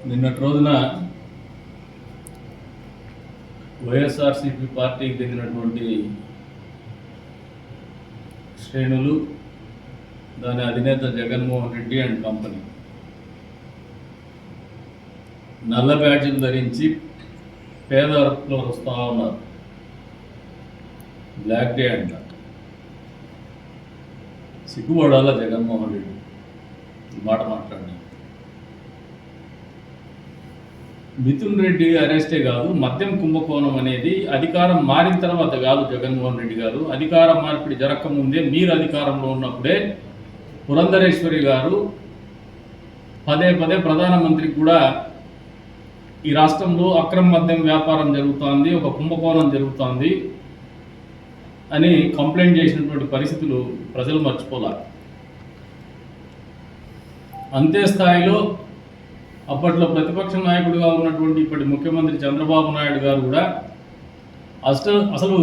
నిన్నటి రోజున వైఎస్ఆర్సీపీ పార్టీకి చెందినటువంటి శ్రేణులు, దాని అధినేత జగన్మోహన్ రెడ్డి అండ్ కంపెనీ నల్ల బ్యాడ్జీలు ధరించి పేదవర్గంలో వస్తూ ఉన్నారు. బ్లాక్ డే అంట. సిగ్గుపడాలా జగన్మోహన్ రెడ్డి ఈ మాట మాట్లాడి. మిథున్ రెడ్డి అరెస్టే కాదు, మద్యం కుంభకోణం అనేది అధికారం మారిన తర్వాత కాదు. జగన్మోహన్ రెడ్డి గారు అధికారం మార్పిడి జరగకముందే, మీరు అధికారంలో ఉన్నప్పుడే పురంధరేశ్వరి గారు పదే పదే ప్రధానమంత్రికి కూడా ఈ రాష్ట్రంలో అక్రమ మద్యం వ్యాపారం జరుగుతోంది, ఒక కుంభకోణం జరుగుతోంది అని కంప్లైంట్ చేసినటువంటి పరిస్థితులు ప్రజలు మర్చిపోలే. అంతే స్థాయిలో అప్పట్లో ప్రతిపక్ష నాయకుడిగా ఉన్నటువంటి ఇప్పటి ముఖ్యమంత్రి చంద్రబాబు నాయుడు గారు కూడా అసలు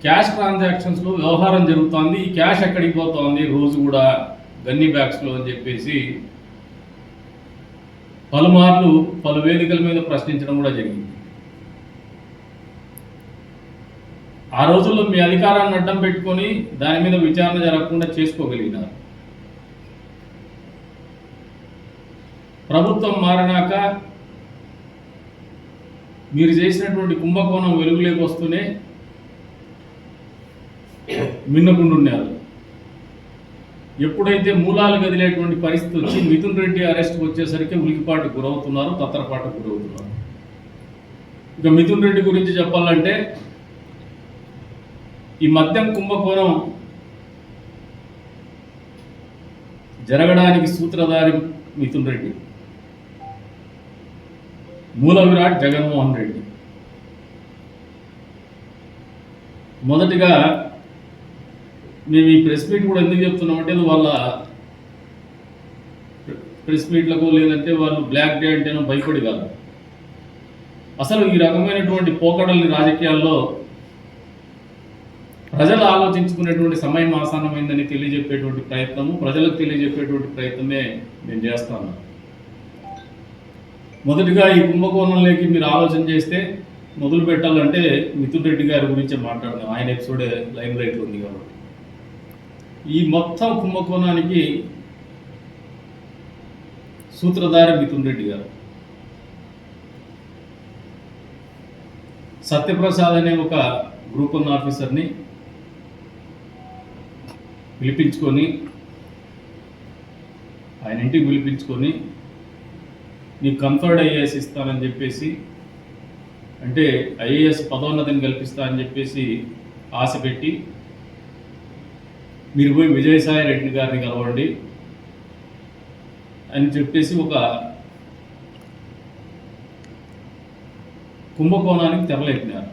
క్యాష్ ట్రాన్సాక్షన్స్లో వ్యవహారం జరుగుతోంది, ఈ క్యాష్ ఎక్కడికి పోతోంది రోజు కూడా గన్నీ బ్యాగ్స్లో అని చెప్పేసి పలుమార్లు పలు వేదికల మీద ప్రశ్నించడం కూడా జరిగింది. ఆ రోజుల్లో మీ అధికారాన్ని అడ్డం పెట్టుకొని దాని మీద విచారణ జరగకుండా చేసుకోగలిగినారు. ప్రభుత్వం మారినాక మీరు చేసినటువంటి కుంభకోణం వెలుగులోకి వస్తూనే మిన్నకుండున్నారు. ఎప్పుడైతే మూలాలు కదిలేటువంటి పరిస్థితి వచ్చి మిథున్ రెడ్డి అరెస్ట్ వచ్చేసరికి ఉలికిపాటు గురవుతున్నారు, తత్తరపాటు గురవుతున్నారు. ఇక మిథున్ రెడ్డి గురించి చెప్పాలంటే, ఈ మద్యం కుంభకోణం జరగడానికి సూత్రధారి మిథున్ రెడ్డి, మూల విరాట్ జగన్మోహన్ రెడ్డి. మొదటిగా మేము ఈ ప్రెస్ మీట్ కూడా ఎందుకు చెప్తున్నామంటే, వాళ్ళ ప్రెస్ మీట్లకు లేదంటే వాళ్ళు బ్లాక్ డే అంటేనో భయపడి కాదు. అసలు ఈ రకమైనటువంటి పోకడల్ని రాజకీయాల్లో ప్రజలు ఆలోచించుకునేటువంటి సమయం ఆసన్నమైందని తెలియజెప్పేటువంటి ప్రయత్నము, ప్రజలకు తెలియజెప్పేటువంటి ప్రయత్నమే నేను చేస్తాను. మొదటిగా ఈ కుంభకోణంలోకి మీరు ఆలోచన చేస్తే మొదలు పెట్టాలంటే మిథున్ రెడ్డి గారి గురించే మాట్లాడదాం. ఆయన ఎపిసోడే లైమ్ లైట్లో ఉంది కాబట్టి. ఈ మొత్తం కుంభకోణానికి సూత్రధారి మిథున్ రెడ్డి గారు. సత్యప్రసాద్ అనే ఒక గ్రూప్ 1 ఆఫీసర్ని పిలిపించుకొని, ఆయన ఇంటికి పిలిపించుకొని నీకు కన్ఫర్డ్ ఐఏఎస్ ఇస్తానని చెప్పేసి, అంటే ఐఏఎస్ పదోన్నతిని కల్పిస్తా అని చెప్పేసి ఆశ పెట్టి, మీరు పోయి విజయసాయి రెడ్డి గారిని కలవండి అని చెప్పేసి ఒక కుంభకోణానికి తెరలేపినారు.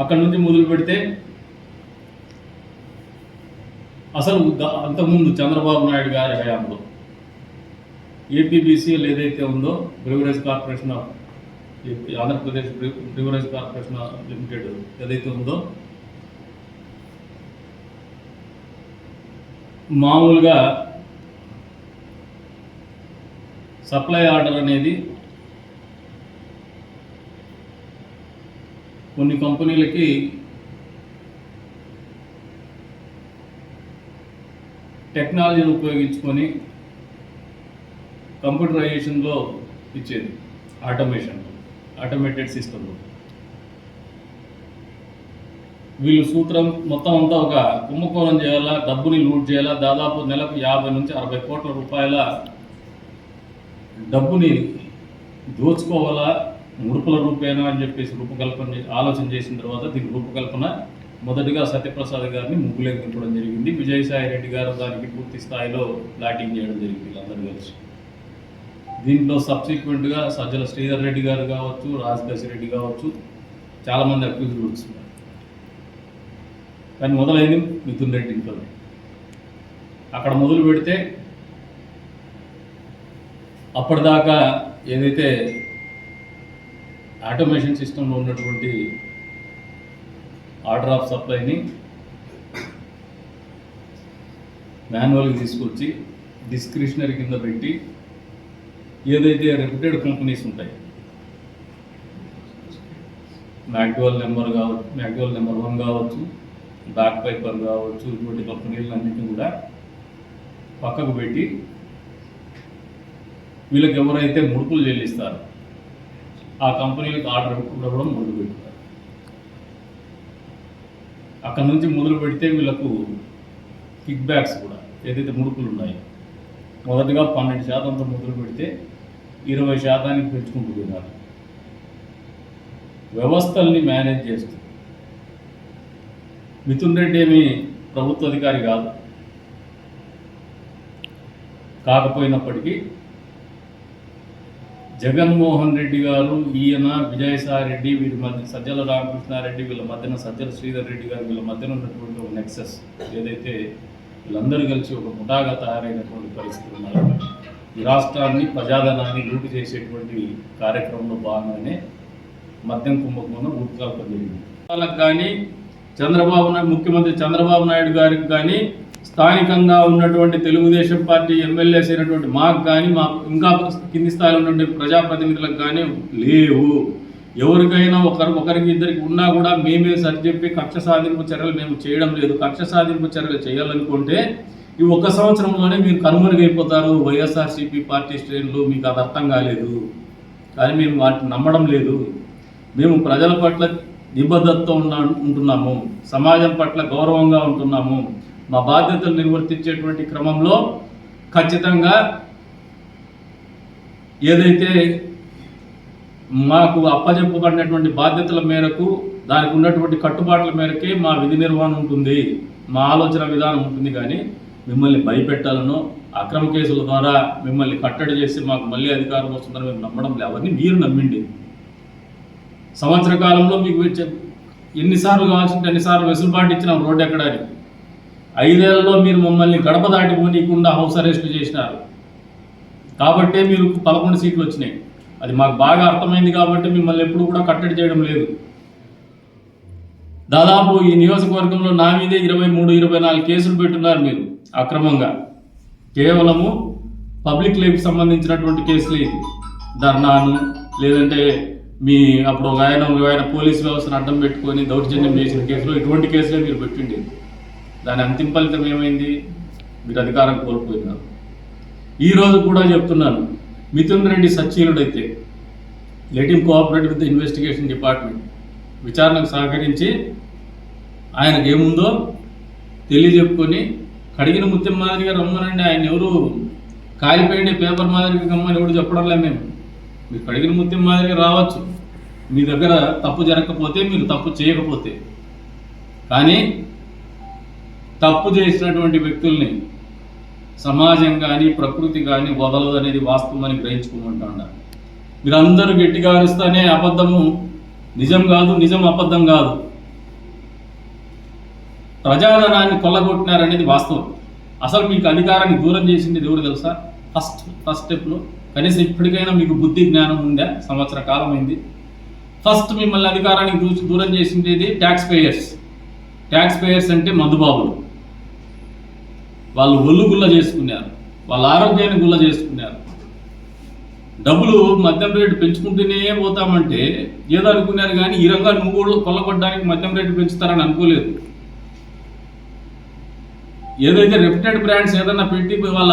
అక్కడి నుంచి మొదలు పెడితే అసలు అంతకుముందు చంద్రబాబు నాయుడు గారి హయాంలో ఏపీబీసీఎల్ ఏదైతే ఉందో, beverage corporation of Andhra Pradesh beverage corporation limited ఏదైతే ఉందో, మామూలుగా సప్లై ఆర్డర్ అనేది కొన్ని కంపెనీలకి టెక్నాలజీని ఉపయోగించుకొని కంప్యూటరైజేషన్లో ఇచ్చేది, ఆటోమేటెడ్ సిస్టంలో. వీళ్ళు సూత్రం మొత్తం అంతా ఒక కుంభకోణం చేయాలా, డబ్బుని లూట్ చేయాలా, దాదాపు నెలకు 50 నుంచి 60 కోట్ల రూపాయల డబ్బుని దోచుకోవాలా ముడుపుల రూపేనా అని చెప్పేసి ఆలోచన చేసిన తర్వాత దీని రూపకల్పన మొదటిగా సత్యప్రసాద్ గారిని ముగ్గులేకి దింపడం జరిగింది. విజయసాయి రెడ్డి గారు దానికి పూర్తి స్థాయిలో ప్లాటింగ్ చేయడం జరిగింది వీళ్ళందరూ కలిసి. దీంట్లో సబ్సిక్వెంట్గా సజ్జల శ్రీధర్ రెడ్డి గారు కావచ్చు, రాజకేశ్ రెడ్డి కావచ్చు, చాలామంది అక్యూజ్డ్ వస్తున్నారు. కానీ మొదలైంది మిథున్ రెడ్డి ఇంట్లోనే. అక్కడ మొదలు పెడితే అప్పటిదాకా ఏదైతే ఆటోమేషన్ సిస్టంలో ఉన్నటువంటి ఆర్డర్ ఆఫ్ సప్లైని మాన్యువల్కి తీసుకొచ్చి డిస్క్రిషనరీ కింద పెట్టి ఏదైతే రెప్యూటెడ్ కంపెనీస్ ఉంటాయి, మ్యాక్డోవల్ నెంబర్ 1 కావచ్చు, బ్యాక్ పైపర్ కావచ్చు, ఇటువంటి కంపెనీలన్నింటినీ కూడా పక్కకు పెట్టి వీళ్ళకి ఎవరైతే ముడుపులు చెల్లిస్తారో ఆ కంపెనీలకు ఆర్డర్ కూడా మొదలు పెడతారు. అక్కడ నుంచి మొదలు పెడితే వీళ్ళకు కిక్ బ్యాక్స్ కూడా ఏదైతే ముడుపులు ఉన్నాయో మొదటగా 12% మొదలు పెడితే 20% పెంచుకుంటూ పోయినారు. వ్యవస్థల్ని మేనేజ్ చేస్తూ మిథున్ రెడ్డి ఏమి ప్రభుత్వ అధికారి కాకపోయినప్పటికీ జగన్మోహన్ రెడ్డి గారు, ఈయన విజయసాయి రెడ్డి, వీరి మధ్య సజ్జల రామకృష్ణారెడ్డి, వీళ్ళ మధ్యన సజ్జల శ్రీధర్ రెడ్డి గారు, వీళ్ళ మధ్యన ఉన్నటువంటి ఒక నెక్సెస్ ఏదైతే వీళ్ళందరూ కలిసి ఒక ముఠాగా తయారైనటువంటి పరిస్థితులు ఉన్నాయి. ఈ రాష్ట్రాన్ని, ప్రజాధనాన్ని లూటు చేసేటువంటి కార్యక్రమంలో భాగంగానే మద్యం కుంభకోణం రూపకల్పన జరిగింది. వాళ్ళకి కానీ ముఖ్యమంత్రి చంద్రబాబు నాయుడు గారికి కానీ, స్థానికంగా ఉన్నటువంటి తెలుగుదేశం పార్టీ ఎమ్మెల్యేస్ అయినటువంటి మాకు కానీ, ఇంకా కింది స్థాయిలో ఉన్నటువంటి ప్రజాప్రతినిధులకు కానీ లేవు. ఎవరికైనా ఒకరికి ఇద్దరికి ఉన్నా కూడా మేమే సరిచెప్పి కక్ష సాధింపు చర్యలు మేము చేయడం లేదు. కక్ష సాధింపు చర్యలు చేయాలనుకుంటే ఈ 1 సంవత్సరంలోనే మీరు కనుమరుగైపోతారు. వైఎస్ఆర్సీపీ పార్టీ శ్రేణులు మీకు అది అర్థం కాలేదు, కానీ మేము వాటిని నమ్మడం లేదు. మేము ప్రజల పట్ల నిబద్ధతతో ఉంటున్నాము, సమాజం పట్ల గౌరవంగా ఉంటున్నాము. మా బాధ్యతలు నిర్వర్తించేటువంటి క్రమంలో ఖచ్చితంగా ఏదైతే మాకు అప్పచెప్పబడినటువంటి బాధ్యతల మేరకు, దానికి ఉన్నటువంటి కట్టుబాట్ల మేరకే మా విధి నిర్వహణ ఉంటుంది, మా ఆలోచన విధానం ఉంటుంది. కానీ మిమ్మల్ని భయపెట్టాలనో, అక్రమ కేసుల ద్వారా మిమ్మల్ని కట్టడి చేసి మాకు మళ్ళీ అధికారం వస్తుందని మేము నమ్మడం లేదు. అవన్నీ మీరు నమ్మిండి. సంవత్సర కాలంలో మీకు ఎన్నిసార్లు కావాల్సింటే అన్నిసార్లు వెసులుబాటు ఇచ్చినాం రోడ్డు ఎక్కడానికి. 5 ఏళ్లలో మీరు మమ్మల్ని గడప దాటి పోనీయకుండా హౌస్ అరెస్ట్ చేసినారు కాబట్టే మీరు 11 సీట్లు వచ్చినాయి. అది మాకు బాగా అర్థమైంది కాబట్టి మిమ్మల్ని ఎప్పుడు కూడా కట్టడి చేయడం లేదు. దాదాపు ఈ నియోజకవర్గంలో నా మీదే 23-24 కేసులు పెట్టున్నారు మీరు అక్రమంగా. కేవలము పబ్లిక్ లైఫ్కి సంబంధించినటువంటి కేసులు, ఇది ధర్నాను, లేదంటే మీ అప్పుడు ఒక ఆయన పోలీస్ వ్యవస్థను అడ్డం పెట్టుకొని దౌర్జన్యం చేసిన కేసులు, ఇటువంటి కేసులే మీరు పెట్టిండి. దాని అంతిమ ఫలితం ఏమైంది? మీరు అధికారం కోల్పోయినారు. ఈరోజు కూడా చెప్తున్నాను, మిథున్ రెడ్డి సచ్చీలుడైతే let him cooperate with the investigation department. విచారణకు సహకరించి ఆయనకు ఏముందో తెలియజెప్పుకొని కడిగిన ముత్యం మాదిరిగా రమ్మనండి. ఆయన ఎవరు కాలిపోయిండే పేపర్ మాదిరిగా రమ్మని ఎవరు చెప్పడంలే. మీరు కడిగిన ముత్యం మాదిరిగా రావచ్చు, మీ దగ్గర తప్పు జరగకపోతే, మీరు తప్పు చేయకపోతే. కానీ తప్పు చేసినటువంటి వ్యక్తుల్ని సమాజం కానీ, ప్రకృతి కానీ వదలదు అనేది వాస్తవమని గ్రహించుకోమంటా. మీరందరూ గట్టిగా అరుస్తానే అబద్ధము నిజం కాదు, నిజం అబద్ధం కాదు. ప్రజాధనాన్ని కొల్లగొట్టినారనేది వాస్తవం. అసలు మీకు అధికారాన్ని దూరం చేసింది ఎవరు తెలుసా? ఫస్ట్ స్టెప్లో కనీసం ఇప్పటికైనా మీకు బుద్ధి జ్ఞానం ఉందా? సంవత్సర కాలం అయింది. ఫస్ట్ మిమ్మల్ని అధికారానికి దూరం చేసింది ట్యాక్స్ పేయర్స్ అంటే మందుబాబులు. వాళ్ళు ఒళ్ళు గుల్ల చేసుకున్నారు, వాళ్ళ ఆరోగ్యాన్ని గుల్ల చేసుకున్నారు. డబ్బులు మద్యం రేటు పెంచుకుంటూనే పోతామంటే ఏదో అనుకున్నారు, కానీ ఈ రంగా నువ్వు కూడా కొల్లగొట్టడానికి మద్యం రేటు పెంచుతారని అనుకోలేదు. ఏదైతే రెప్యూటెడ్ బ్రాండ్స్ ఏదన్నా పెట్టి వాళ్ళ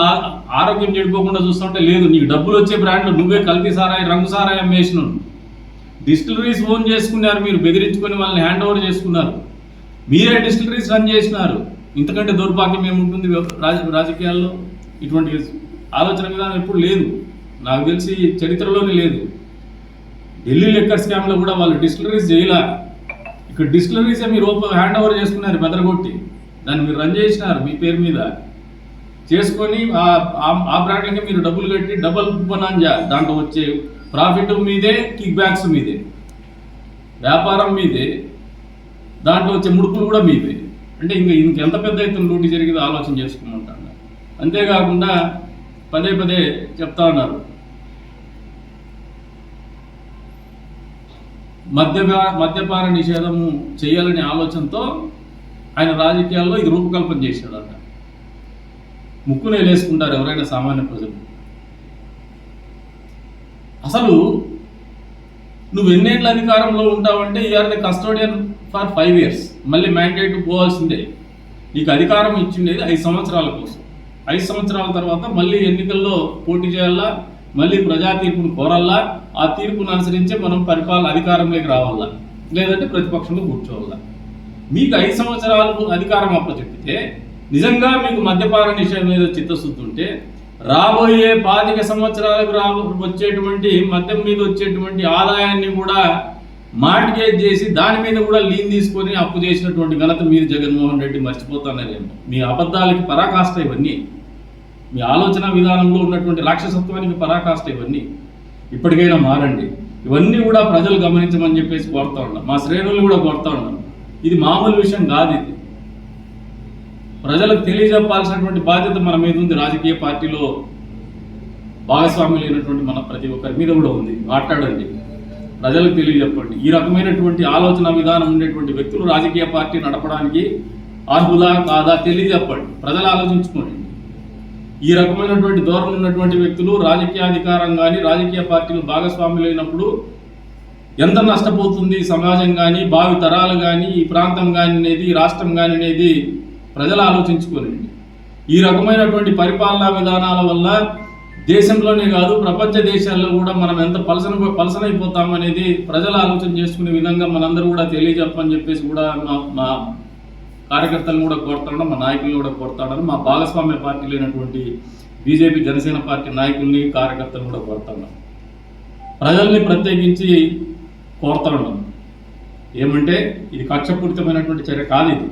ఆరోగ్యం చెడిపోకుండా చూస్తుంటే, లేదు నీకు డబ్బులు వచ్చే బ్రాండ్లు నువ్వే కల్తీ సారాయి, రంగు సారాయి అమ్మేసినావు. డిస్టిలరీస్ ఓన్ చేసుకున్నారు, మీరు బెదిరించుకొని వాళ్ళని హ్యాండ్ ఓవర్ చేసుకున్నారు. మీరే డిస్టిలరీస్ రన్ చేసినారు. ఇంతకంటే దౌర్భాగ్యం ఏముంటుంది రాజకీయాల్లో? ఇటువంటి ఆలోచన విధానం ఎప్పుడు లేదు, నాకు తెలిసి చరిత్రలోనే లేదు. ఢిల్లీ లిక్కర్ స్కామ్లో కూడా వాళ్ళు డిస్టిలరీస్ చేయలే. ఇక్కడ డిస్టిలరీసే మీరు హ్యాండ్ ఓవర్ చేసుకున్నారు, బెదరగొట్టి దాన్ని మీరు రన్ చేసినారు మీ పేరు మీద చేసుకొని. ఆ బ్రాండ్లకి మీరు డబ్బులు కట్టి డబల్ బనాంజా, దాంట్లో వచ్చే ప్రాఫిట్ మీదే, కిక్ బ్యాక్స్ మీదే, వ్యాపారం మీదే, దాంట్లో వచ్చే ముడుపులు కూడా మీదే. అంటే ఇంకెంత పెద్ద ఎత్తున లూటీ జరిగిందో ఆలోచన చేసుకోమంటాను. అంతేకాకుండా పదే చెప్తా ఉన్నారు, మద్యపాన నిషేధము చేయాలనే ఆలోచనతో ఆయన రాజకీయాల్లో ఇది రూపకల్పన చేశాడట. ముక్కునే లేసుకుంటారు ఎవరైనా సామాన్య ప్రజలు. అసలు నువ్వు ఎన్నేళ్ళ అధికారంలో ఉంటావంటే you are the custodian for 5 years, మళ్ళీ మ్యాండేట్ పోవాల్సిందే. నీకు అధికారం ఇచ్చిండేది 5 సంవత్సరాల కోసం. 5 సంవత్సరాల తర్వాత మళ్ళీ ఎన్నికల్లో పోటీ చేయాలా, మళ్ళీ ప్రజా తీర్పును కోరాలా, ఆ తీర్పును అనుసరించే మనం అధికారంలోకి రావాలా, లేదంటే ప్రతిపక్షంలో కూర్చోవాలా. మీకు 5 సంవత్సరాలు అధికారం అప్పచెప్పితే, నిజంగా మీకు మద్యపాన నిషేధం మీద చిత్తశుద్ధి ఉంటే, రాబోయే 25 సంవత్సరాలకు వచ్చేటువంటి మద్యం మీద వచ్చేటువంటి ఆదాయాన్ని కూడా మార్టిగేజ్ చేసి దాని మీద కూడా లీన్ తీసుకొని అప్పు చేసినటువంటి ఘనత మీరు జగన్మోహన్ రెడ్డి మర్చిపోతానరేమో. మీ అబద్ధాలకి పరాకాష్ట ఇవన్నీ, మీ ఆలోచన విధానంలో ఉన్నటువంటి రాక్షసత్వానికి పరాకాష్ట ఇవన్నీ. ఇప్పటికైనా మారండి. ఇవన్నీ కూడా ప్రజలు గమనించమని చెప్పేసి కోరుతా ఉన్నాం, మా శ్రేణులు కూడా కోరుతా ఉన్నాం. ఇది మామూలు విషయం కాదు. ఇది ప్రజలకు తెలియజెప్పాల్సినటువంటి బాధ్యత మన మీద ఉంది. రాజకీయ పార్టీలో భాగస్వామ్యులు అయినటువంటి మన ప్రతి ఒక్కరి మీద కూడా ఉంది. మాట్లాడండి, ప్రజలకు తెలియజెప్పండి. ఈ రకమైనటువంటి ఆలోచన విధానం ఉండేటువంటి వ్యక్తులు రాజకీయ పార్టీ నడపడానికి అర్హులా కాదా తెలియజెప్పండి. ప్రజలు ఆలోచించుకోండి. ఈ రకమైనటువంటి ధోరణి ఉన్నటువంటి వ్యక్తులు రాజకీయాధికారం కానీ రాజకీయ పార్టీలు భాగస్వాములైనప్పుడు ఎంత నష్టపోతుంది సమాజం కానీ, భావి తరాలు కానీ, ఈ ప్రాంతం కానీ అనేది, ఈ రాష్ట్రం కానీ అనేది ప్రజలు ఆలోచించుకోనండి. ఈ రకమైనటువంటి పరిపాలనా విధానాల వల్ల దేశంలోనే కాదు ప్రపంచ దేశాల్లో కూడా మనం ఎంత పలసనైపోతాం అనేది ప్రజలు ఆలోచన చేసుకునే విధంగా మనందరూ కూడా తెలియజెప్పని చెప్పేసి కూడా మా కార్యకర్తలను కూడా కోరుతాను, మా నాయకులను కూడా కోరుతాను, మా భాగస్వామ్య పార్టీలు అయినటువంటి బీజేపీ జనసేన పార్టీ నాయకుల్ని కార్యకర్తలను కూడా కోరుతాను. ప్రజల్ని ప్రత్యేకించి కోరుతాను ఏమంటే, ఇది కక్షపూరితమైనటువంటి చర్య కాదు. ఇది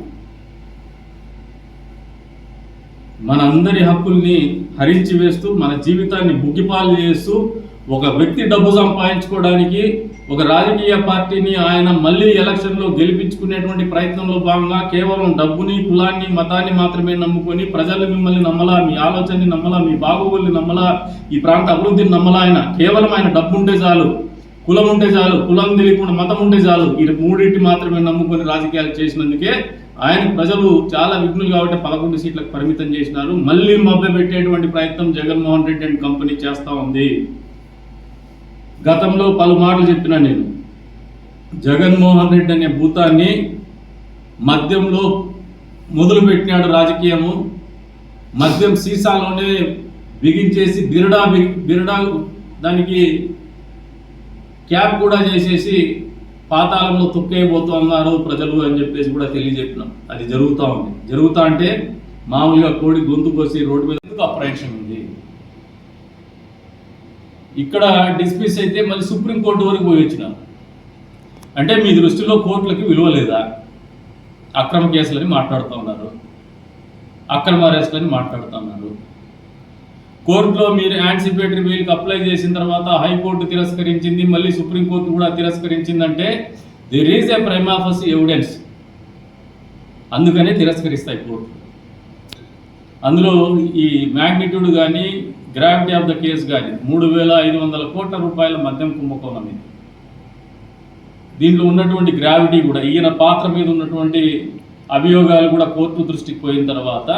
మనందరి హక్కుల్ని హరించి వేస్తూ, మన జీవితాన్ని బుగ్గిపాలు చేస్తూ, ఒక వ్యక్తి డబ్బు సంపాదించుకోవడానికి ఒక రాజకీయ పార్టీని ఆయన మళ్ళీ ఎలక్షన్లో గెలిపించుకునేటువంటి ప్రయత్నంలో భాగంగా కేవలం డబ్బుని, కులాన్ని, మతాన్ని మాత్రమే నమ్ముకొని ప్రజలు మిమ్మల్ని నమ్మలా, మీ ఆలోచనని నమ్మలా, మీ బాగోగుల్ని నమ్మలా, ఈ ప్రాంత అభివృద్ధిని నమ్మలా. కేవలం ఆయన డబ్బు ఉంటే చాలు, కులం ఉంటే చాలు, కులం తెలియకుండా మతం ఉంటే చాలు, ఈ మూడింటి మాత్రమే నమ్ముకొని రాజకీయాలు చేసినందుకే ఆయన ప్రజలు చాలా విఘ్నులు కాబట్టి 11 సీట్లకు పరిమితం చేసినారు. మళ్ళీ మభ్యపెట్టేటువంటి ప్రయత్నం జగన్మోహన్ రెడ్డి అండ్ కంపెనీ చేస్తూ ఉంది. గతంలో పలుమార్లు చెప్పినా నేను, జగన్మోహన్ రెడ్డి అనే భూతాన్ని మద్యంలో మొదలుపెట్టినాడు రాజకీయము. మద్యం సీసాలోనే బిగించేసి బిరడా దానికి క్యాప్ కూడా చేసేసి పాతాళంలో తొక్కేయబోతున్నారు ప్రజలు అని చెప్పేసి కూడా తెలియజెప్పినాం. అది జరుగుతూ ఉంది. జరుగుతా అంటే మామూలుగా కోడి గొంతు కోసి రోడ్డు మీద అప్రహెన్షన్ ఉంది. ఇక్కడ డిస్మిస్ అయితే మళ్ళీ సుప్రీంకోర్టు వరకు పోయి వచ్చినాం. అంటే మీ దృష్టిలో కోర్టులకి విలువ లేదా? అక్రమ కేసులని మాట్లాడుతూ ఉన్నారు, అక్రమ అరెస్టులని మాట్లాడుతూ ఉన్నారు. కోర్టులో మీరు యాంటిసిపేటరీ బెయిల్కి అప్లై చేసిన తర్వాత హైకోర్టు తిరస్కరించింది, మళ్ళీ సుప్రీంకోర్టు కూడా తిరస్కరించిందంటే there is a prima facie evidence. అందుకనే తిరస్కరిస్తాయి కోర్టు. అందులో ఈ మ్యాగ్నిట్యూడ్ కానీ గ్రావిటీ ఆఫ్ ద కేసు కానీ 3,500 కోట్ల రూపాయల మద్యం కుంభకోణం ఇది. దీంట్లో ఉన్నటువంటి గ్రావిటీ కూడా, ఈయన పాత్ర మీద ఉన్నటువంటి అభియోగాలు కూడా కోర్టు దృష్టికి పోయిన తర్వాత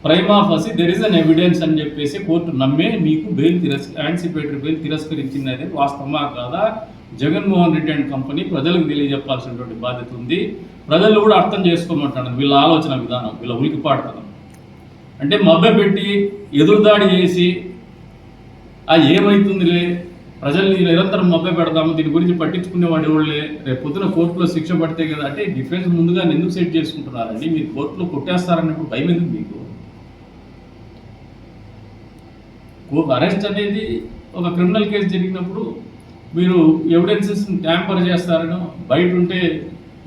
prima facie there is an evidence అని చెప్పేసి కోర్టు నమ్మే మీకు యాంటిసిపేటరీ బెయిల్ తిరస్కరించింది అనేది వాస్తవమా కాదా? జగన్మోహన్ రెడ్డి అండ్ కంపెనీ ప్రజలకు తెలియజెప్పాల్సినటువంటి బాధ్యత ఉంది. ప్రజలు కూడా అర్థం చేసుకోమంటాడు వీళ్ళ ఆలోచన విధానం, వీళ్ళ ఉలికిపాడుతనం. అంటే మభ్యపెట్టి ఎదురుదాడి చేసి ఏమవుతుందిలే, ప్రజల్ని నిరంతరం మభ్య పెడతాము, దీని గురించి పట్టించుకునేవాడు ఎవరులే, రేపు పొద్దున కోర్టులో శిక్ష పడితే కదా అంటే డిఫెన్స్ ముందుగా ఎందుకు సెట్ చేసుకుంటున్నారండి? మీరు కోర్టులో కొట్టేస్తారన్నప్పుడు భయం ఎందుకు మీకు? అరెస్ట్ అనేది ఒక క్రిమినల్ కేసు జరిగినప్పుడు మీరు ఎవిడెన్సెస్ ట్యాంపర్ చేస్తారనో, బయట ఉంటే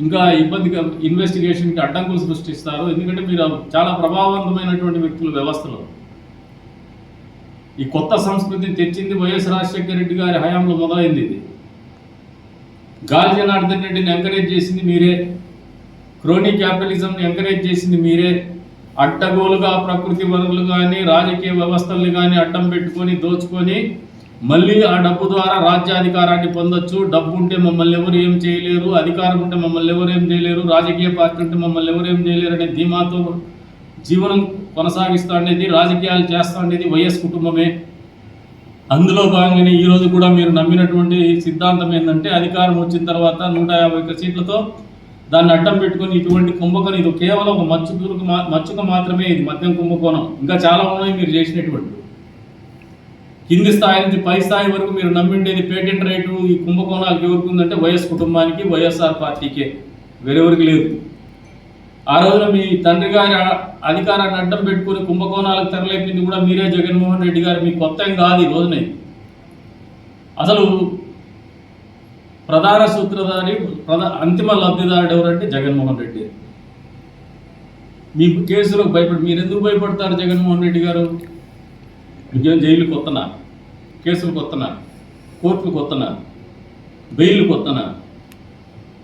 ఇంకా ఇబ్బందిగా ఇన్వెస్టిగేషన్కి అడ్డంకులు సృష్టిస్తారు. ఎందుకంటే మీరు చాలా ప్రభావవంతమైనటువంటి వ్యక్తులు వ్యవస్థలో. ఈ కొత్త సంస్కృతిని తెచ్చింది వైఎస్ రాజశేఖర రెడ్డి గారి హయాంలో మొదలైంది. ఇది గాలి జనార్దన్ రెడ్డిని ఎంకరేజ్ చేసింది మీరే, క్రోనీ క్యాపిటలిజంని ఎంకరేజ్ చేసింది మీరే. అడ్డగోలుగా ప్రకృతి వనరులు కానీ రాజకీయ వ్యవస్థల్ని కానీ అడ్డం పెట్టుకొని దోచుకొని మళ్ళీ ఆ డబ్బు ద్వారా రాజ్యాధికారాన్ని పొందొచ్చు. డబ్బు ఉంటే మమ్మల్ని ఎవరు ఏం చేయలేరు, అధికారం ఉంటే మమ్మల్ని ఎవరు ఏం చేయలేరు, రాజకీయ పార్టీ ఉంటే మమ్మల్ని ఎవరు ఏం చేయలేరు అనే ధీమాతో జీవనం కొనసాగిస్తూ ఉండేది, రాజకీయాలు చేస్తూ ఉండేది వైఎస్ కుటుంబమే. అందులో భాగంగానే ఈరోజు కూడా మీరు నమ్మినటువంటి సిద్ధాంతం ఏంటంటే అధికారం వచ్చిన తర్వాత 151 సీట్లతో దాన్ని అడ్డం పెట్టుకొని ఇటువంటి కుంభకోణం, ఇది కేవలం ఒక మచ్చుక మాత్రమే, ఇది మద్యం కుంభకోణం. ఇంకా చాలా ఉన్నాయి మీరు చేసినటువంటి. కింది స్థాయి నుంచి పై స్థాయి వరకు మీరు నమ్మిండేది పేటెంట్ రైటు ఈ కుంభకోణాలకు ఎవరికి ఉందంటే వైఎస్ కుటుంబానికి, వైఎస్ఆర్ పార్టీకే, వేరెవరికి లేదు. ఆ రోజున మీ తండ్రి గారి అధికారాన్ని అడ్డం పెట్టుకుని కుంభకోణాలకు తెరలేపింది కూడా మీరే, జగన్మోహన్ రెడ్డి గారు. మీకు కొత్త ఏం కాదు ఈ రోజున. అసలు ప్రధాన సూత్రధారి, అంతిమ లబ్ధిదారుడు ఎవరంటే జగన్మోహన్ రెడ్డి. మీకు కేసులకు మీరు ఎందుకు భయపడతారు జగన్మోహన్ రెడ్డి గారు? మీకేం జైలు కొత్తనా, కేసులు కొత్తనా, కోర్టులు కొత్తనా, బెయిల్ కొత్తనా,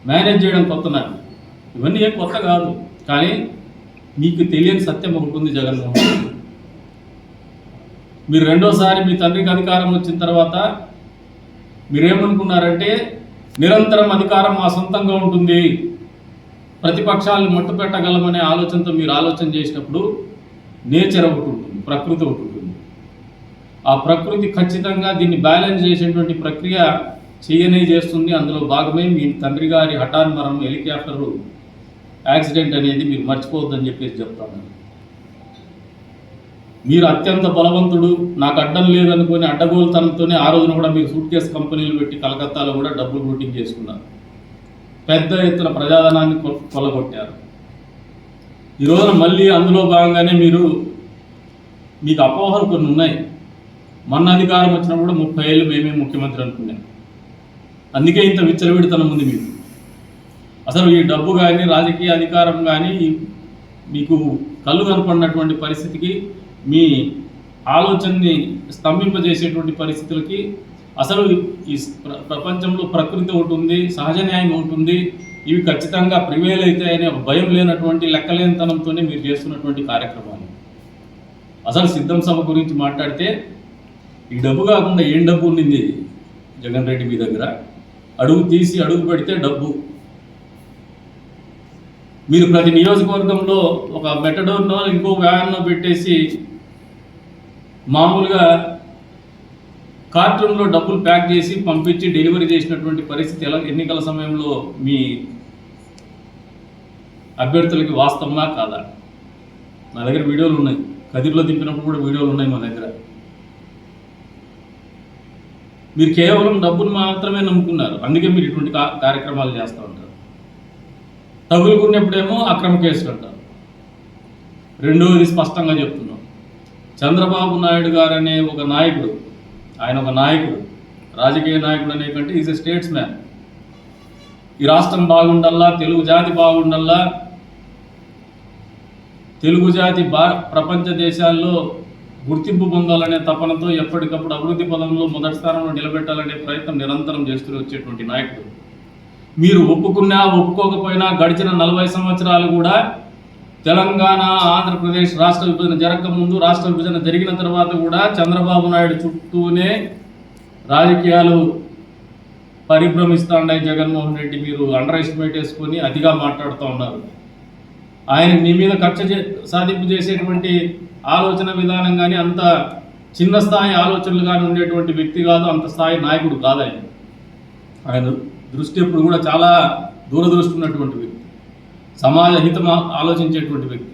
మేనేజ్ చేయడం కొత్తనా? ఇవన్నీ ఏం కొత్త కాదు. కానీ మీకు తెలియని సత్యం ఒకటి ఉంది జగన్మోహన్ రెడ్డి. మీరు రెండోసారి మీ తండ్రికి అధికారం వచ్చిన తర్వాత మీరేమనుకున్నారంటే నిరంతరం అధికారం మా సొంతంగా ఉంటుంది, ప్రతిపక్షాలను మట్టు పెట్టగలమనే ఆలోచనతో మీరు ఆలోచన చేసినప్పుడు నేచర్ ఒకటి ఉంటుంది, ప్రకృతి ఒకటి ఉంటుంది. ఆ ప్రకృతి ఖచ్చితంగా దీన్ని బ్యాలెన్స్ చేసేటువంటి ప్రక్రియ చేస్తుంది. అందులో భాగమే మీ తండ్రి గారి హఠాన్ మరణం, హెలికాప్టర్ యాక్సిడెంట్ అనేది మీరు మర్చిపోవద్దని చెప్పేసి చెప్తాను. మీరు అత్యంత బలవంతుడు, నాకు అడ్డం లేదనుకుని అడ్డగోలుతనంతోనే ఆ రోజున కూడా మీరు సూట్ కేసు కంపెనీలు పెట్టి కలకత్తాలో కూడా డబ్బులు రూటింగ్ చేసుకున్నారు. పెద్ద ఎత్తున ప్రజాధనాన్ని కొల్లగొట్టారు. ఈ రోజున మళ్ళీ అందులో భాగంగానే మీకు అపోహలు కొన్ని ఉన్నాయి. మొన్న అధికారం వచ్చినప్పుడు 30 ఏళ్ళు మేమే ముఖ్యమంత్రి అనుకున్నాం. అందుకే ఇంత విచ్చలవిడితనం ఉంది మీకు. అసలు ఈ డబ్బు కానీ, రాజకీయ అధికారం కానీ మీకు కళ్ళు కనపడినటువంటి పరిస్థితికి, మీ ఆలోచనని స్తంభింపజేసేటువంటి పరిస్థితులకి, అసలు ఈ ప్రపంచంలో ప్రకృతి ఒకటి ఉంది, సహజ న్యాయం ఒకటి ఉంది, ఇవి ఖచ్చితంగా ప్రివేల్ అయితే అనే భయం లేనటువంటి లెక్కలేనితనంతోనే మీరు చేస్తున్నటువంటి కార్యక్రమాలు. అసలు సిద్ధం సభ గురించి మాట్లాడితే ఈ డబ్బు కాకుండా ఏం డబ్బు ఉండింది జగన్ రెడ్డి మీ దగ్గర? అడుగు తీసి అడుగు పెడితే డబ్బు. మీరు ప్రతి నియోజకవర్గంలో ఒక మెటడోర్నో ఇంకో వ్యాన్లో పెట్టేసి మామూలుగా కార్టూన్లో డబ్బులు ప్యాక్ చేసి పంపించి డెలివరీ చేసినటువంటి పరిస్థితి ఎన్నికల సమయంలో మీ అభ్యర్థులకి వాస్తవమా కాదా? నా దగ్గర వీడియోలు ఉన్నాయి. కదిరిలో దింపినప్పుడు కూడా వీడియోలు ఉన్నాయి మా దగ్గర. మీరు కేవలం డబ్బును మాత్రమే నమ్ముకున్నారు. అందుకే మీరు ఇటువంటి కార్యక్రమాలు చేస్తూ ఉంటారు. తగులుకున్నప్పుడేమో అక్రమ కేసులు అంటారు. రెండోది స్పష్టంగా చెప్తున్నాం, చంద్రబాబు నాయుడు గారు అనే ఒక నాయకుడు, ఆయన ఒక నాయకుడు, రాజకీయ నాయకుడు అనే కంటే ఈజ్ ఎ స్టేట్స్ మ్యాన్. ఈ రాష్ట్రం బాగుండల్లా, తెలుగు జాతి బాగుండల్లా, తెలుగు జాతి ప్రపంచ దేశాల్లో గుర్తింపు పొందాలనే తపనతో ఎప్పటికప్పుడు అభివృద్ధి పదంలో మొదటి స్థానంలో నిలబెట్టాలనే ప్రయత్నం నిరంతరం చేస్తూ వచ్చేటువంటి నాయకుడు. మీరు ఒప్పుకున్నా ఒప్పుకోకపోయినా గడిచిన 40 సంవత్సరాలు కూడా తెలంగాణ, ఆంధ్రప్రదేశ్ రాష్ట్ర విభజన జరగకముందు, రాష్ట్ర విభజన జరిగిన తర్వాత కూడా చంద్రబాబు నాయుడు చుట్టూనే రాజకీయాలు పరిభ్రమిస్తాండాయి. జగన్మోహన్ రెడ్డి మీరు అండర్ ఎస్టిమేట్ వేసుకొని అతిగా మాట్లాడుతూ ఉన్నారు. ఆయన మీ మీద కక్ష సాధింపు చేసేటువంటి ఆలోచన విధానం కానీ, అంత చిన్న స్థాయి ఆలోచనలు కానీ ఉండేటువంటి వ్యక్తి కాదు, అంత స్థాయి నాయకుడు కాదు ఆయన. ఆయన దృష్టి ఎప్పుడు కూడా చాలా దూరదృష్టి ఉన్నటువంటి వ్యక్తి, సమాజ హితం ఆలోచించేటువంటి వ్యక్తి.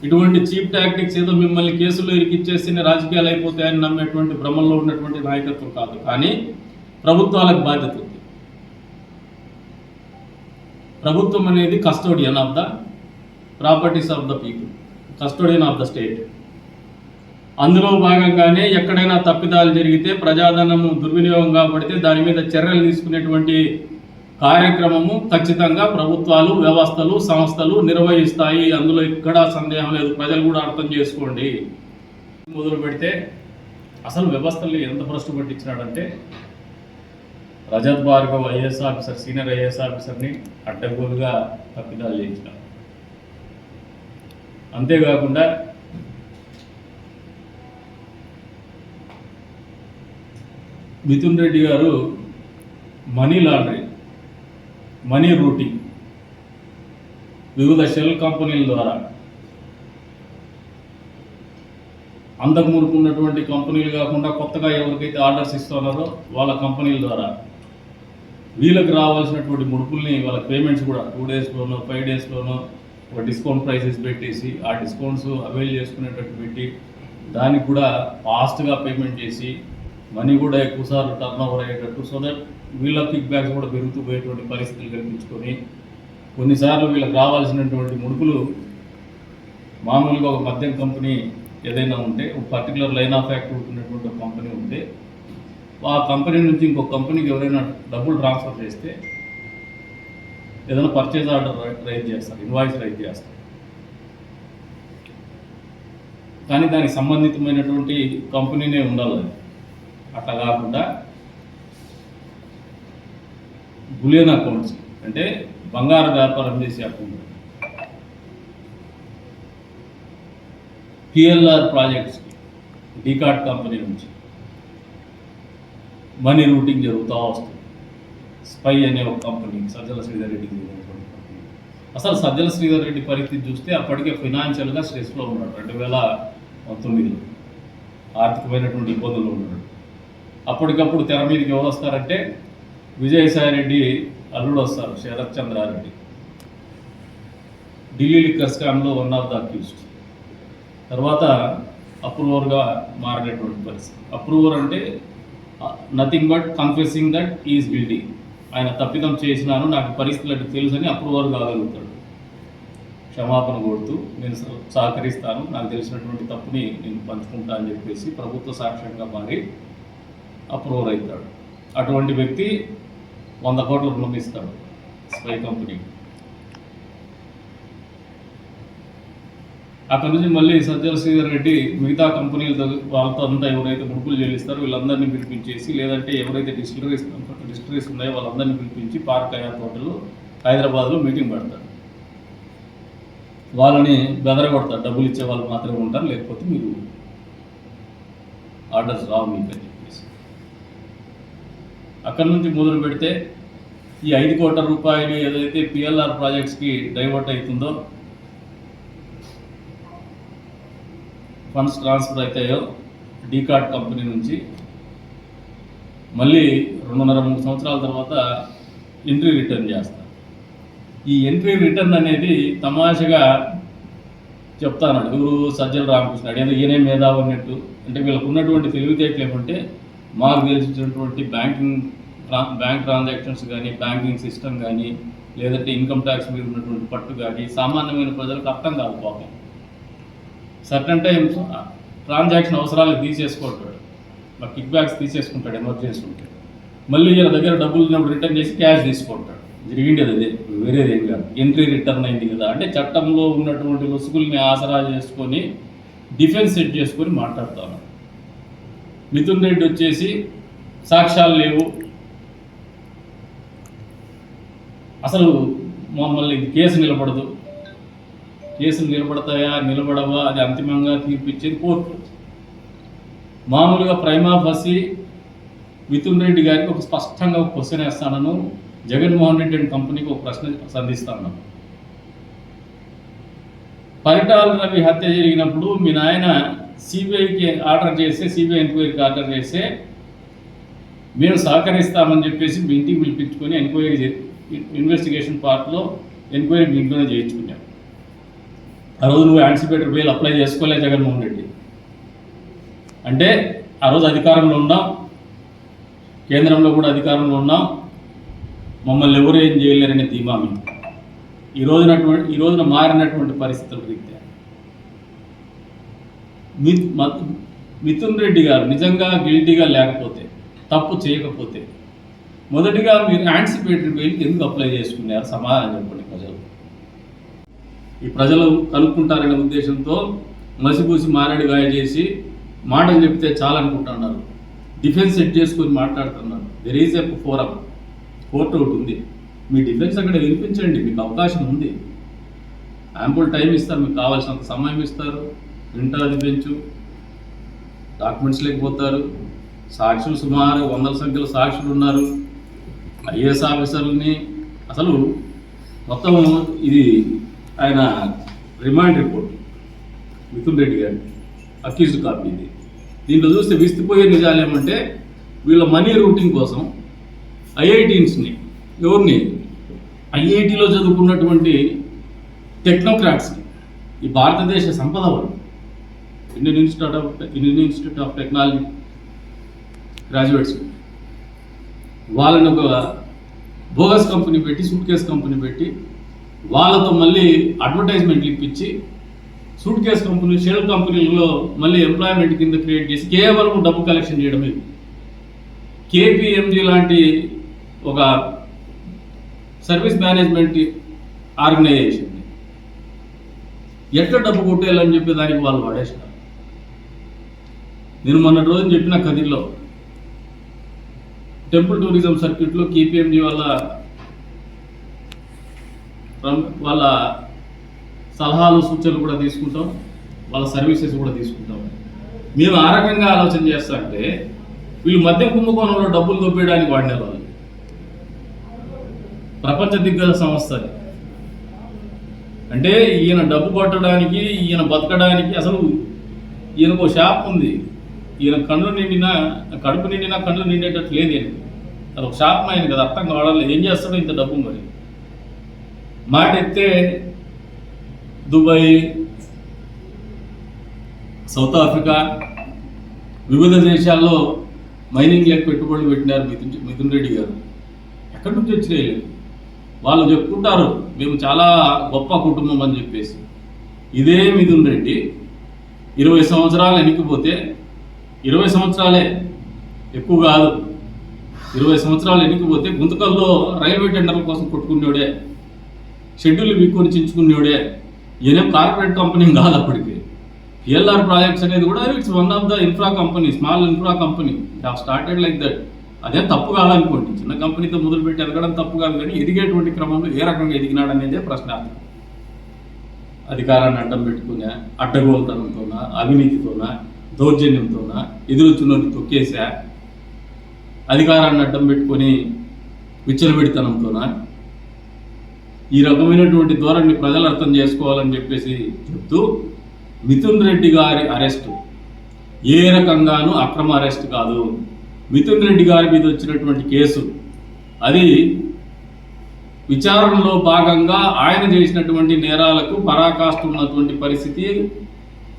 ఇటువంటి చీప్ టాక్టిక్స్ ఏదో మిమ్మల్ని కేసుల్లో ఇరికిచ్చేస్తేనే రాజకీయాలు అయిపోతాయని నమ్మేటువంటి భ్రమంలో ఉన్నటువంటి నాయకత్వం కాదు. కానీ ప్రభుత్వాలకు బాధ్యత ఉంది. ప్రభుత్వం అనేది custodian of the properties of the people, custodian of the state. అందులో భాగంగానే ఎక్కడైనా తప్పిదాలు జరిగితే, ప్రజాధనము దుర్వినియోగం కాబడితే దాని మీద చర్యలు తీసుకునేటువంటి కార్యక్రమము ఖచ్చితంగా ప్రభుత్వాలు, వ్యవస్థలు, సంస్థలు నిర్వహిస్తాయి. అందులో ఎక్కడా సందేహం లేదు. ప్రజలు కూడా అర్థం చేసుకోండి. మొదలు పెడితే అసలు వ్యవస్థలు ఎంత భ్రష్టు పట్టించినాడంటే, Rajat Bhargav IAS officer, senior IAS ఆఫీసర్ని అడ్డగోలుగా తప్పిదాలు చేయించినారు. అంతేకాకుండా మిథున్ రెడ్డి గారు మనీ లాండరింగ్, మనీ రూటింగ్ వివిధ షెల్ కంపెనీల ద్వారా అంతకు మునుపు ఉన్నటువంటి కంపెనీలు కాకుండా కొత్తగా ఎవరికైతే ఆర్డర్స్ ఇస్తున్నారో వాళ్ళ కంపెనీల ద్వారా వీళ్ళకి రావాల్సినటువంటి ముడుపుల్ని వాళ్ళ పేమెంట్స్ కూడా 2 డేస్లోనో 5 డేస్లోనో ఒక డిస్కౌంట్ ప్రైసెస్ పెట్టేసి ఆ డిస్కౌంట్స్ అవైల్ చేసుకునేటట్టు పెట్టి దానికి కూడా ఫాస్ట్గా పేమెంట్ చేసి మనీ కూడా ఎక్కువసార్లు టర్న్ ఓవర్ అయ్యేటట్టు సో దట్ వీళ్ళ కిక్ బ్యాక్స్ కూడా పెరుగుతూ పోయేటువంటి పరిస్థితులు కల్పించుకొని కొన్నిసార్లు వీళ్ళకి రావాల్సినటువంటి ముడుపులు మామూలుగా ఒక మద్యం కంపెనీ ఏదైనా ఉంటే ఒక పర్టికులర్ లైన్ ఆఫ్ యాక్టివిటీ ఉన్నటువంటి ఒక కంపెనీ ఉంటే ఆ కంపెనీ నుంచి ఇంకొక కంపెనీకి ఎవరైనా డబ్బులు ట్రాన్స్ఫర్ చేస్తే ఏదైనా పర్చేజ్ ఆర్డర్ రైజ్ చేస్తారు, ఇన్వాయిస్ రైజ్ చేస్తారు. కానీ దానికి సంబంధితమైనటువంటి కంపెనీనే ఉండాలి. అట్లా కాకుండా బులియన్ అకౌంట్స్ అంటే బంగారు వ్యాపారం చేసే అకౌంట్, పిఎల్ఆర్ ప్రాజెక్ట్స్కి డీకాట్ కంపెనీ నుంచి మనీ రూటింగ్ జరుగుతూ వస్తుంది. స్పై అనే ఒక కంపెనీ సజ్జల శ్రీధర్ రెడ్డికి చెందినటువంటి కంపెనీ. అసలు సజ్జల శ్రీధర్ రెడ్డి పరిస్థితి చూస్తే అప్పటికే ఫైనాన్షియల్గా స్ట్రెస్లో ఉన్నాడు. 2009లో ఆర్థికమైనటువంటి ఇబ్బందులు ఉన్నాడు. అప్పటికప్పుడు తెర మీదకి ఎవరు వస్తారంటే విజయసాయి రెడ్డి అల్లుడు వస్తారు, శరత్ చంద్రారెడ్డి, ఢిల్లీ లిక్కర్ స్కామ్లో వన్ ఆఫ్ ద అక్యూజ్డ్. తర్వాత అప్రూవర్గా మారినటువంటి పరిస్థితి. అప్రూవర్ అంటే nothing but confessing that is guilty. ఆయన తప్పిదం చేసినాను, నాకు పరిస్థితులు అంటే తెలుసని అప్రూవర్ కాగలుగుతాడు. క్షమాపణ కోరుతూ నేను సహకరిస్తాను, నాకు తెలిసినటువంటి తప్పుని నేను పంచుకుంటా అని చెప్పేసి ప్రభుత్వ సాక్ష్యంగా మారి అప్రూవర్ అవుతాడు. అటువంటి వ్యక్తి 100 కోట్ల రుణం ఇస్తాడు స్పై కంపెనీకి. అక్కడ నుంచి మళ్ళీ సజ్జల శ్రీధర్ రెడ్డి మిగతా కంపెనీలతో వాళ్ళతో అంతా ఎవరైతే ముడుపులు చెల్లిస్తారో వీళ్ళందరినీ పిలిపించేసి, లేదంటే ఎవరైతే డిస్టిలరీస్ ఉన్నాయో వాళ్ళందరినీ పిలిపించి పార్క్ అయాత్ హోటల్ హైదరాబాద్లో మీటింగ్ పెడతారు. వాళ్ళని బెదరగొడతారు, డబ్బులు ఇచ్చే వాళ్ళు మాత్రమే ఉంటారు, లేకపోతే మీరు ఆర్డర్స్ రావు మీకు అని చెప్పేసి. అక్కడి నుంచి మొదలు పెడితే ఈ 5 కోట్ల రూపాయలు ఏదైతే పిఎల్ఆర్ ప్రాజెక్ట్స్కి డైవర్ట్ అవుతుందో, ఫండ్స్ ట్రాన్స్ఫర్ అవుతాయో డీకాట్ కంపెనీ నుంచి మళ్ళీ 2.5-3 సంవత్సరాల తర్వాత ఎంట్రీ రిటర్న్ చేస్తారు. ఈ ఎంట్రీ రిటర్న్ అనేది తమాషగా చెప్తాను, ఎవరు సజ్జల రామకృష్ణ అడిగిన ఈయనే మేధావు అన్నట్టు. అంటే వీళ్ళకు ఉన్నటువంటి తెలివితేటలు ఏమంటే మాకు తెలిసినటువంటి బ్యాంక్ ట్రాన్సాక్షన్స్ కానీ, బ్యాంకింగ్ సిస్టమ్ కానీ, లేదంటే ఇన్కమ్ ట్యాక్స్ మీద ఉన్నటువంటి పట్టు కానీ సామాన్యమైన ప్రజలకు అర్థం కాదు. పాపం సర్టన్ టైమ్స్ ట్రాన్సాక్షన్ అవసరాలకు తీసేసుకుంటాడు, మా కిక్ బ్యాక్స్ తీసేసుకుంటాడు ఎమర్జెన్సీ ఉంటే. మళ్ళీ వీళ్ళ దగ్గర డబ్బులు ఉన్నప్పుడు రిటర్న్ చేసి క్యాష్ తీసుకుంటాడు. జరిగిండేది అదే, వేరేది ఏం కాదు. ఎంట్రీ రిటర్న్ అయింది కదా అంటే చట్టంలో ఉన్నటువంటి లొసుగుల్ని ఆసరా చేసుకొని డిఫెన్స్ సెట్ చేసుకొని మాట్లాడుతాను. మిథున్ రెడ్డి వచ్చేసి సాక్ష్యాలు లేవు, అసలు మమ్మల్ని కేసు నిలబడదు, కేసులు నిలబడతాయా నిలబడవా అది అంతిమంగా తీర్పిచ్చేది కోర్టు. మామూలుగా ప్రైమా ఫసి మిథున్ రెడ్డి గారికి ఒక స్పష్టంగా ఒక క్వశ్చన్ వేస్తాను, జగన్మోహన్ రెడ్డి అండ్ కంపెనీకి ఒక ప్రశ్న సంధిస్తాను. పరిటాల రవి హత్య జరిగినప్పుడు మీ నాయన సిబిఐకి ఆర్డర్ చేస్తే, సిబిఐ ఎంక్వైరీకి ఆర్డర్ చేస్తే మేము సహకరిస్తామని చెప్పేసి మీ ఇంటికి పిలిపించుకొని ఎంక్వైరీ ఇన్వెస్టిగేషన్ పార్ట్లో ఎంక్వైరీ మీ ఇంట్లోనే చేయించుకున్నాం. ఆ రోజు నువ్వు యాంటిసిపేటరీ బెయిల్ అప్లై చేసుకోలే జగన్మోహన్ రెడ్డి. అంటే ఆ రోజు అధికారంలో ఉన్నాం, కేంద్రంలో కూడా అధికారంలో ఉన్నాం, మమ్మల్ని ఎవరు ఏం చేయలేరనే ధీమా మీకు. ఈ రోజున మారినటువంటి పరిస్థితుల రీత్యా మిథున్ రెడ్డి గారు నిజంగా గిల్టీగా లేకపోతే, తప్పు చేయకపోతే మొదటిగా మీరు యాంటిసిపేటరీ బెయిల్కి ఎందుకు అప్లై చేసుకున్నారు? సమాధానం చెప్పండి. ఈ ప్రజలు కనుక్కుంటారనే ఉద్దేశంతో మసిపూసి మారేడుగాయ చేసి మాటలు చెప్తే చాలనుకుంటున్నారు. డిఫెన్స్ సెట్ చేసుకొని మాట్లాడుతున్నారు. There is a forum, court ఒకటి ఉంది. మీ డిఫెన్స్ అక్కడ వినిపించండి, మీకు అవకాశం ఉంది. యాంపుల్ టైం ఇస్తారు, మీకు కావాల్సినంత సమయం ఇస్తారు. వింటాది బెంచు, డాక్యుమెంట్స్ లేకపోతారు, సాక్షులు సుమారు 100 సంఖ్యలో సాక్షులు ఉన్నారు, ఐఏఎస్ ఆఫీసర్లని. అసలు మొత్తం ఇది ఆయన రిమాండ్ రిపోర్ట్ మిథున్ రెడ్డి గారికి అక్యూజ్డ్ కాపీ ఇది. దీంట్లో చూస్తే విస్తుపోయే నిజాలు ఏమంటే వీళ్ళ మనీ రూటింగ్ కోసం ఐఐటీస్ని ఎవరిని ఐఐటీలో చదువుకున్నటువంటి టెక్నోక్రాట్స్ని, ఈ భారతదేశ సంపద వాళ్ళు Indian institute of technology graduates, వాళ్ళని ఒక బోగస్ కంపెనీ పెట్టి, సూట్ కేస్ కంపెనీ పెట్టి వాళ్ళతో మళ్ళీ అడ్వర్టైజ్మెంట్లు ఇప్పించి సూట్ కేస్ కంపెనీ, షెల్ కంపెనీలలో మళ్ళీ ఎంప్లాయ్మెంట్ కింద క్రియేట్ చేసి కేవలం డబ్బు కలెక్షన్ చేయడమే. కేపీఎంజీ లాంటి ఒక సర్వీస్ మేనేజ్మెంట్ ఆర్గనైజేషన్ ఎట్లా డబ్బు కొట్టేయాలని చెప్పి దానికి వాళ్ళు వాడేసినారు. నేను మొన్నటి రోజు చెప్పిన కదిలో టెంపుల్ టూరిజం సర్క్యూట్లో కేపీఎంజీ వాళ్ళ సలహాలు సూచనలు కూడా తీసుకుంటాం, వాళ్ళ సర్వీసెస్ కూడా తీసుకుంటాం. మేము ఆ రకంగా ఆలోచన చేస్తామంటే వీళ్ళు మద్యం కుంభకోణంలో డబ్బులు దొబ్బేయడానికి వాడిన వాళ్ళు. ప్రపంచ దిగ్గజ సంస్థ అంటే ఈయన డబ్బు కొట్టడానికి, ఈయన బతకడానికి, అసలు ఈయనకు షాప్ ఉంది. ఈయన కడుపు నిండినా కళ్ళు నిండేటట్టు లేదు ఈయన. అది ఒక షాప్ ఆయన కదా, అర్థం కావడం ఏం చేస్తాడో ఇంత డబ్బు. మరి మాట ఎత్తే దుబాయ్, సౌత్ ఆఫ్రికా, వివిధ దేశాల్లో మైనింగ్ లేక పెట్టుబడులు పెట్టినారు మిథున్ రెడ్డి గారు. ఎక్కడి నుంచి వచ్చినాయి? వాళ్ళు చెప్పుకుంటారు మేము చాలా గొప్ప కుటుంబం అని చెప్పేసి. ఇదే మిథున్ రెడ్డి 20 సంవత్సరాలు ఎన్నికపోతే, 20 సంవత్సరాలే ఎక్కువ కాదు, 20 సంవత్సరాలు ఎన్నికపోతే గుంతకల్లో రైల్వే టెండర్ల కోసం కొట్టుకునేవాడే, షెడ్యూల్ వీక్కొని చించుకునేవాడే. ఈయనేం కార్పొరేట్ కంపెనీ కాదు అప్పటికి. పిఎల్ఆర్ ప్రాజెక్ట్స్ అనేది కూడా it's one of the infra company, small infra company. Have started like that. అదేం తప్పు కాదనుకోండి, చిన్న కంపెనీతో మొదలుపెట్టి ఎదగడం తప్పు కాదు, కానీ ఎదిగేటువంటి క్రమంలో ఏ రకంగా ఎదిగినాడు అనేదే ప్రశ్నార్థం. అధికారాన్ని అడ్డం పెట్టుకున్నా, అడ్డగోలుతనంతోనా, అవినీతితోనా, దౌర్జన్యంతోనా, ఎదురొచ్చున్నోని తొక్కేసా, అధికారాన్ని అడ్డం పెట్టుకొని విచ్చలబెడితనంతోనా, ఈ రకమైనటువంటి ధోరణి ప్రజలు అర్థం చేసుకోవాలని చెప్పేసి చెప్తూ, మిథున్ రెడ్డి గారి అరెస్టు ఏ రకంగానూ అక్రమ అరెస్ట్ కాదు. మిథున్ రెడ్డి గారి మీద వచ్చినటువంటి కేసు అది విచారణలో భాగంగా ఆయన చేసినటువంటి నేరాలకు పరాకాష్ఠ ఉన్నటువంటి పరిస్థితి,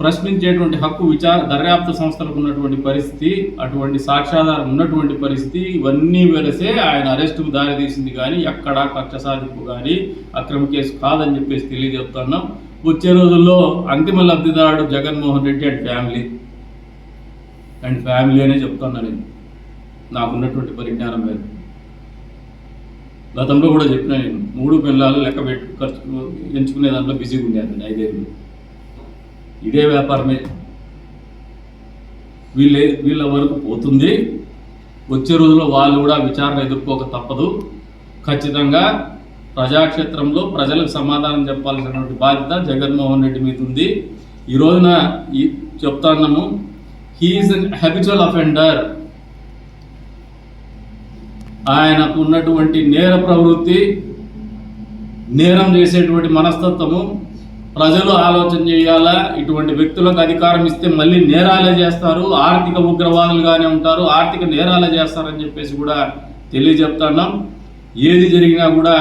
ప్రశ్నించేటువంటి హక్కు దర్యాప్తు సంస్థలకు ఉన్నటువంటి పరిస్థితి, అటువంటి సాక్ష్యాధారం ఉన్నటువంటి పరిస్థితి, ఇవన్నీ వెలసే ఆయన అరెస్టుకు దారితీసింది. కానీ ఎక్కడా కక్ష సాధింపు కానీ అక్రమ కేసు కాదని చెప్పేసి తెలియజెప్తున్నాం. వచ్చే రోజుల్లో అంతిమ లబ్ధిదారుడు జగన్మోహన్ రెడ్డి అండ్ ఫ్యామిలీ అనే చెప్తున్నా నేను, నాకున్నటువంటి పరిజ్ఞానం మీద. గతంలో కూడా చెప్పినా నేను 3 పిల్లలు లెక్క ఖర్చు ఎంచుకునే దాంట్లో బిజీగా ఉండేది 5 ఏళ్ళు. ఇదే వ్యాపారమే వీళ్ళ వరకు పోతుంది. వచ్చే రోజుల్లో వాళ్ళు కూడా విచారణ ఎదుర్కోక తప్పదు. ఖచ్చితంగా ప్రజాక్షేత్రంలో ప్రజలకు సమాధానం చెప్పాల్సినటువంటి బాధ్యత జగన్మోహన్ రెడ్డి మీద ఉంది. ఈ రోజున చెప్తున్నాము, he is an habitual offender. ఆయనకు ఉన్నటువంటి నేర ప్రవృత్తి, నేరం చేసేటువంటి మనస్తత్వము, ప్రజలు ఆలోచన చేయాలా, ఇటువంటి వ్యక్తులకు అధికారం ఇస్తే మళ్ళీ నేరాలే చేస్తారు, ఆర్థిక ఉగ్రవాదులుగానే ఉంటారు, ఆర్థిక నేరాలే చేస్తారని చెప్పేసి కూడా తెలియజెప్తున్నాం. ఏది జరిగినా కూడా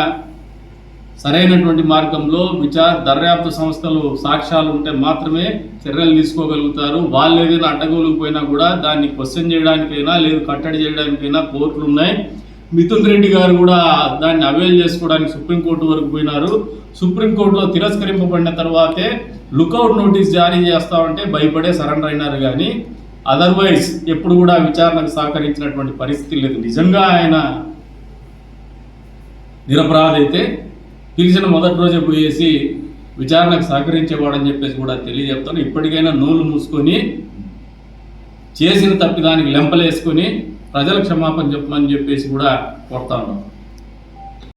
సరైనటువంటి మార్గంలో దర్యాప్తు సంస్థలు సాక్ష్యాలు ఉంటే మాత్రమే చర్యలు తీసుకోగలుగుతారు. వాళ్ళు ఏదైనా అడ్డగోలుకు పోయినా కూడా దాన్ని క్వశ్చన్ చేయడానికైనా లేదు కట్టడి చేయడానికైనా కోర్టులు ఉన్నాయి. మిథున్ రెడ్డి గారు కూడా దాన్ని అవైల్ చేసుకోవడానికి సుప్రీంకోర్టు వరకు పోయినారు. సుప్రీంకోర్టులో తిరస్కరింపబడిన తర్వాతే లుకౌట్ నోటీస్ జారీ చేస్తామంటే భయపడే సరెండర్ అయినారు. కానీ అదర్వైజ్ ఎప్పుడు కూడా విచారణకు సహకరించినటువంటి పరిస్థితి లేదు. నిజంగా ఆయన నిరపరాధ అయితే పిలిచిన మొదటి రోజే పోయేసి విచారణకు సహకరించేవాడని చెప్పేసి కూడా తెలియజెప్తాను. ఇప్పటికైనా నోళ్ళు మూసుకొని చేసిన తప్పిదానికి లెంపలేసుకొని ప్రజలకు క్షమాపణ చెప్పమని చెప్పేసి కూడా కోరుతా ఉన్నాం.